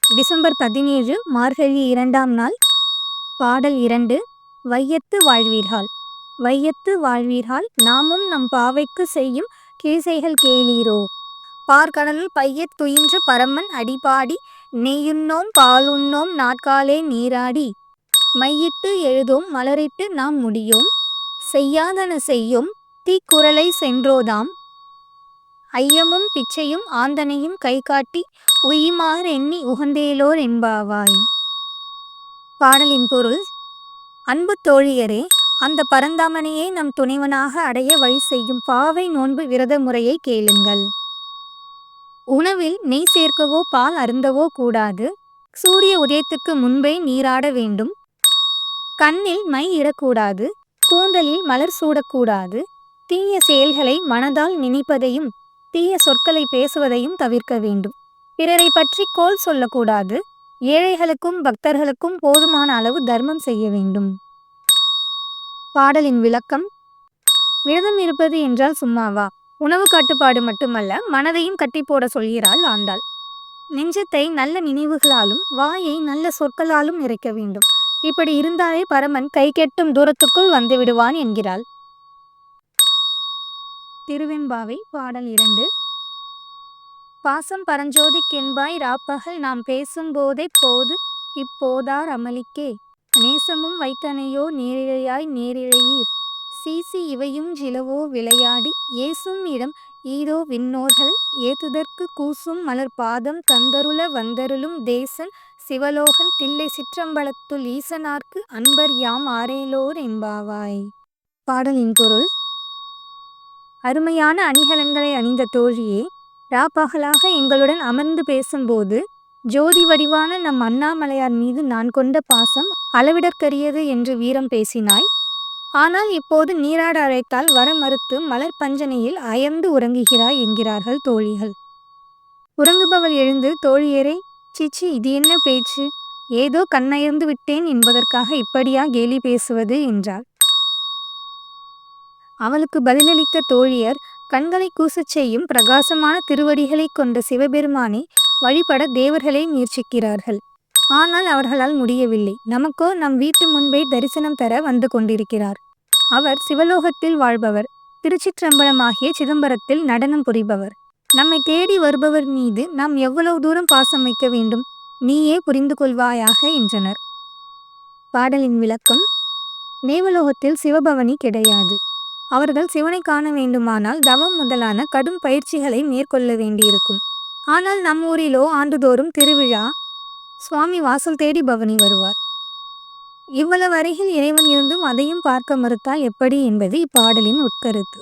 December 17 மார்கழி 2ஆம் நாள். பாடல் 2. வையத்து வாழ்வீர்கள். வையத்து வாழ்வீர்கள் நாமும் நம் பாவைக்கு செய்யும் கீழ்சைகள் கேளீரோ. பார்க்கடலுள் பையத் துயின்று பரமன் அடிபாடி நெய்யுண்ணோம் பாலுண்ணோம் நாட்காலே நீராடி மையிட்டு எழுதோம் மலரிட்டு நாம் முடியோம் செய்யாதன செய்யோம் தீக்குறளை சென்றோதாம் ஐயமும் பிச்சையும் ஆந்தனையும் கைகாட்டி உய்யுமாறு எண்ணி உகந்தேலோர் எம்பாவாய். பாடலின் பொருள். அன்பு தோழியரே, அந்த பரந்தாமனையே நம் துணைவனாக அடைய வழி செய்யும் பாவை நோன்பு விரத முறையை கேளுங்கள். உணவில் நெய் சேர்க்கவோ பால் அருந்தவோ கூடாது. சூரிய உதயத்துக்கு முன்பே நீராட வேண்டும். கண்ணில் மை இடக்கூடாது. கூந்தலில் மலர் சூடக்கூடாது. தீய செயல்களை மனதால் நினைப்பதையும் தீய சொற்களை பேசுவதையும் தவிர்க்க வேண்டும். பிறரை பற்றி கோல் சொல்லக்கூடாது. ஏழைகளுக்கும் பக்தர்களுக்கும் போதுமான அளவு தர்மம் செய்ய வேண்டும். பாடலின் விளக்கம். விரதம் இருப்பது என்றால் சும்மாவா? உணவு கட்டுப்பாடு மட்டுமல்ல, மனதையும் கட்டி போட சொல்கிறாள் ஆண்டாள். நெஞ்சத்தை நல்ல நினைவுகளாலும் வாயை நல்ல சொற்களாலும் நிறைக்க வேண்டும். இப்படி இருந்தாலே பரமன் கை கெட்டும் தூரத்துக்குள் வந்து விடுவான் என்கிறாள். திருவெம்பாவை. பாடல் 2. பாசம் பரஞ்சோதிக்கென்பாய் ராப்பகல் நாம் பேசும் போதே போது இப்போதார் அமளிக்கே நேசமும் வைத்தனையோ நேரிழையாய் நேரிழையீர் சீசி இவையும் ஜிலவோ விளையாடி ஏசும் இடம் ஈதோ விண்ணோர்கள் ஏத்துதற்கு கூசும் மலர் பாதம் தந்தருள வந்தருளும் தேசன் சிவலோகன் தில்லை சிற்றம்பலத்துள் ஈசனார்க்கு அன்பர் யாம் ஆரேலோர் எம்பாவாய். பாடலின் பொருள். அருமையான அணிகலன்களை அணிந்த தோழியே, ராப்பகலாக எங்களுடன் அமர்ந்து பேசும்போது ஜோதி வடிவான நம் அண்ணாமலையார் மீது நான் கொண்ட பாசம் அளவிடற்கரியது என்று வீரம் பேசினாய். ஆனால் இப்போது நீராட அழைத்தால் வர மறுத்து மலர் பஞ்சனையில் அயர்ந்து உறங்குகிறாய் என்கிறார்கள் தோழிகள். உறங்குபவள் எழுந்து, தோழியரே, சிச்சி, இது என்ன பேச்சு? ஏதோ கண்ணயர்ந்து விட்டேன் என்பதற்காக இப்படியா கேலி பேசுவது என்றாள். அவளுக்கு பதிலளித்த தோழியர், கண்களை கூசச் செய்யும் பிரகாசமான திருவடிகளை கொண்ட சிவபெருமானை வழிபட தேவர்களே முயற்சிக்கிறார்கள். ஆனால் அவர்களால் முடியவில்லை. நமக்கோ நம் வீட்டு முன்பே தரிசனம் தர வந்து கொண்டிருக்கிறார். அவர் சிவலோகத்தில் வாழ்பவர். திருச்சிற்றம்பலமாகிய சிதம்பரத்தில் நடனம் புரிபவர். நம்மை தேடி வருபவர் மீது நாம் எவ்வளவு தூரம் பாசம் வைக்க வேண்டும்? நீயே புரிந்து கொள்வாயாக என்றனர். பாடலின் விளக்கம். தேவலோகத்தில் சிவபவனி கிடையாது. அவர்கள் சிவனை காண வேண்டுமானால் தவம் முதலான கடும் பயிற்சிகளை மேற்கொள்ள வேண்டியிருக்கும். ஆனால் நம் ஊரிலோ ஆண்டுதோறும் திருவிழா. சுவாமி வாசல் தேடி பவனி வருவார். இவ்வளவு அருகில் இறைவன் இருந்தும் அதையும் பார்க்க மறுத்தால் எப்படி என்பது இப்பாடலின் உட்கருத்து.